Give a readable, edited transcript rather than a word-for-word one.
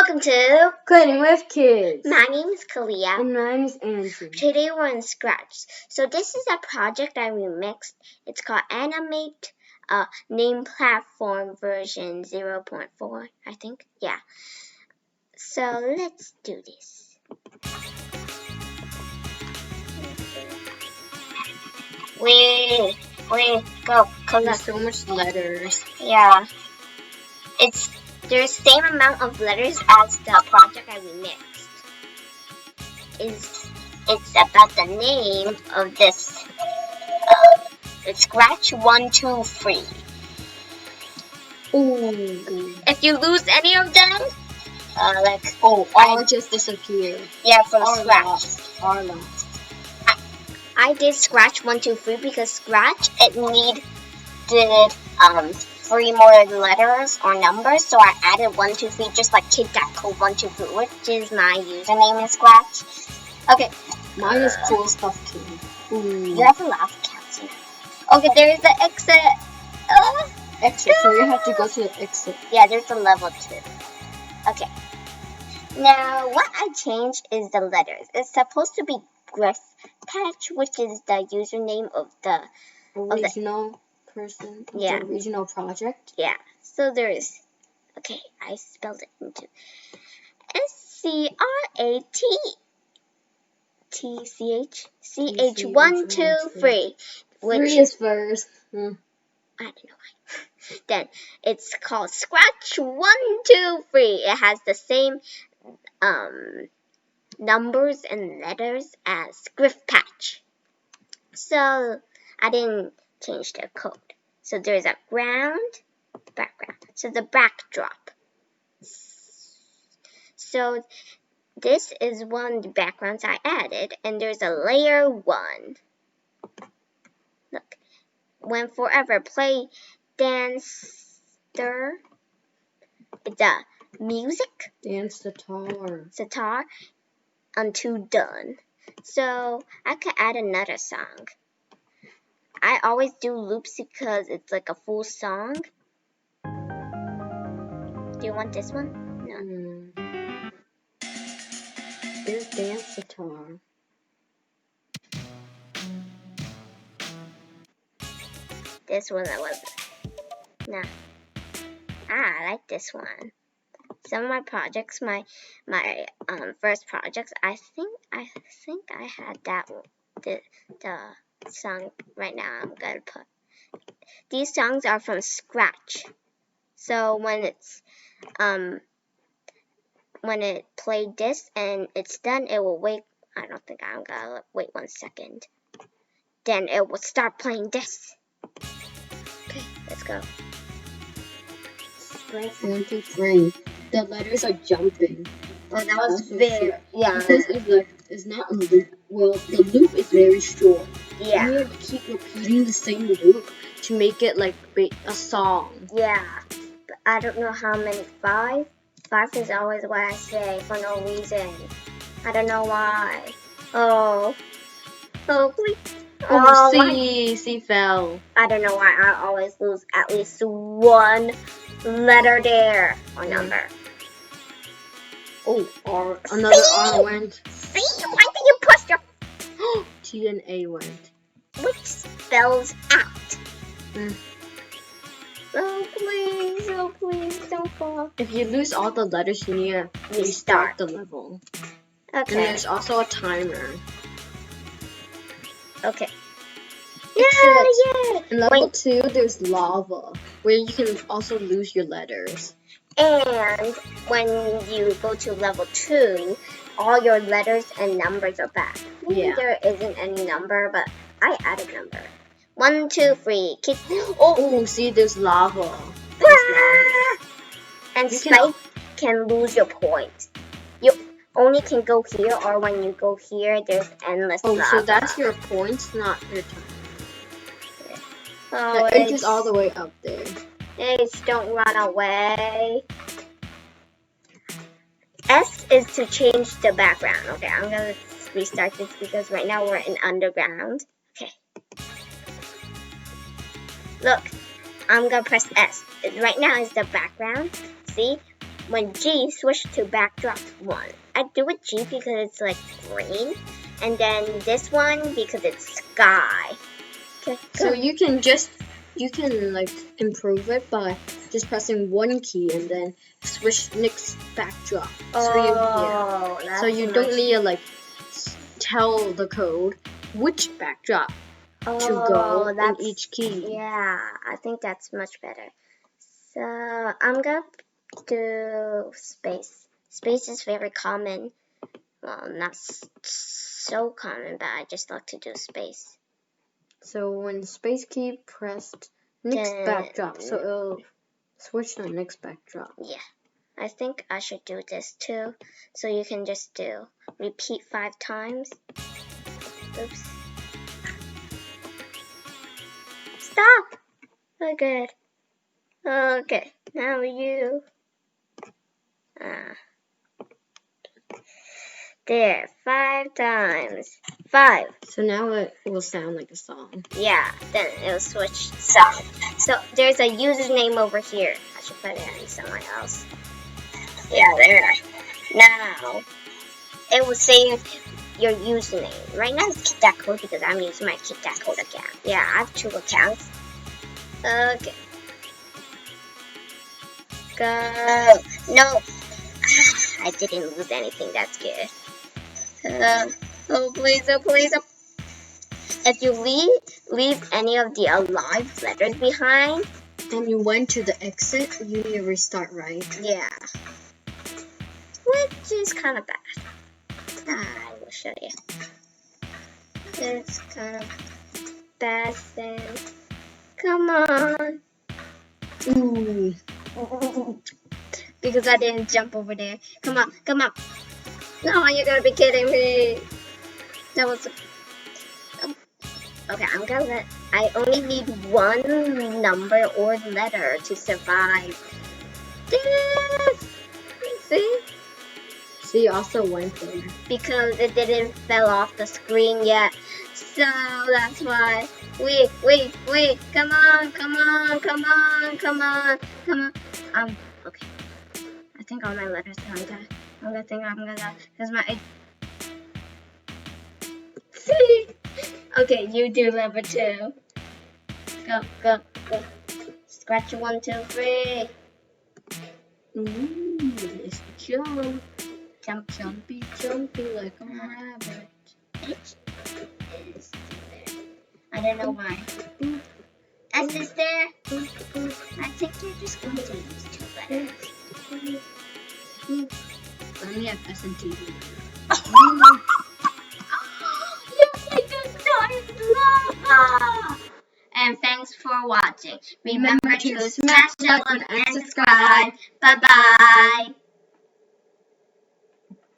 Welcome to Coding with Kids. My name is Kalia. And my name is Andrew. Today we're in Scratch. So this is a project I remixed. It's called ANIMATE Name Platform version 0.4, I think. Yeah. So let's do this. Wait, go. There's so much letters. Yeah. There's the same amount of letters as the project I remixed. It's about the name of this. It's Scratch 1, 2, 3. Ooh. If you lose any of them, all just disappear. Yeah, from Or Scratch. Are lost. I did Scratch 1, 2, 3 because Scratch it needed 3 more letters or numbers, so I added 1, 2, 3, just like Kid Cat Code 1, 2, 3, which is my username in Scratch. Okay. Mine is cool stuff too. Ooh. You have a lot of cats here. Okay, there's the exit. Exit, so you have to go to the exit. Yeah, there's a level 2. Okay. Now, what I changed is the letters. It's supposed to be Griff Patch, which is the username of the original person. Yeah. The original project. Yeah. So there's. Okay, I spelled it into SCRATTCH 1, 2, 3. Which 3 is first. I don't know why. Then it's called Scratch 1, 2, 3. It has the same numbers and letters as Griff Patch. So I didn't change the code. So there's a background. So the backdrop. So this is one of the backgrounds I added, and there's a layer 1. Look, when forever play dancer, it's a music. Dance Sitar until done. So I could add another song. I always do loops because it's like a full song. Do you want this one? No. There's dance sitar. This one I wasn't. Nah. I like this one. Some of my projects, my first projects, I think I had that one, the song right now. I'm gonna put these songs are from Scratch. So when it played this and it's done, it will wait. I don't think I'm gonna wait 1 second. Then it will start playing this. Okay, let's go. Scratch 1, 2, 3. The letters are jumping. Oh, that was very, yeah. Because it's not a loop. Well, the loop is very short. Yeah. You have to keep repeating the same loop to make it like a song. Yeah. But I don't know how many. 5? 5 is always what I say for no reason. I don't know why. Oh, please. Oh, C fell. I don't know why I always lose at least 1 letter there or number. Oh, another R went. See? Why did you push your... T and A went. Which spells out. Oh, please, don't fall. If you lose all the letters, you need to restart the level. Okay. And there's also a timer. Okay. Yeah! In level 2, there's lava, where you can also lose your letters. And when you go to level 2, all your letters and numbers are back. Maybe there isn't any number, but I added number. 1, 2, 3. See, there's lava. And Spike can lose your points. You only can go here, or when you go here, there's endless lava. So that's your points, not your time. Oh, the ink is all the way up there. Don't run away. S is to change the background. Okay, I'm gonna restart this because right now we're in underground. Okay. Look, I'm gonna press S. Right now is the background. See? when G, switch to backdrop 1. I do it G because it's like green, and then this one because it's sky. Okay, So you can like improve it by just pressing one key and then switch next backdrop. Oh, that's so you don't need to like tell the code which backdrop to go in each key. Yeah, I think that's much better. So I'm gonna do space. Space is very common. Well, not so common, but I just like to do space. So when space key pressed next backdrop, so it'll switch to the next backdrop. Yeah, I think I should do this too. So you can just do repeat 5 times. Oops. Stop! Oh, good. Okay, now you. There, 5 times. 5. So now it will sound like a song. Yeah, then it'll switch song. So there's a username over here. I should put it in somewhere else. Yeah, there. Now, it will save your username. Right now it's that code because I'm using my that code account. Yeah, I have 2 accounts. Okay. Go. No. I didn't lose anything. That's good. Oh please, oh please, oh. If you leave any of the alive letters behind, and you went to the exit, you need to restart, right? Yeah. Which is kind of bad. I will show you. It's kind of bad then. Come on. Ooh. Because I didn't jump over there. Come on, come on. No, you're gonna be kidding me. That was. Okay, I'm gonna let. I only need 1 number or letter to survive this. See? See, also went there. Because it didn't fell off the screen yet. So that's why. Wait. Come on. Okay. I think all my letters are done. I'm gonna, because my. See? Okay, you do level 2. Go. Scratch 1, 2, 3. Ooh, let's jump. Jumpy like a rabbit. I don't know why. S is there? I think you're just going to use 2 letters. I only have S and T. And thanks for watching. Remember to smash the like and subscribe. Bye bye.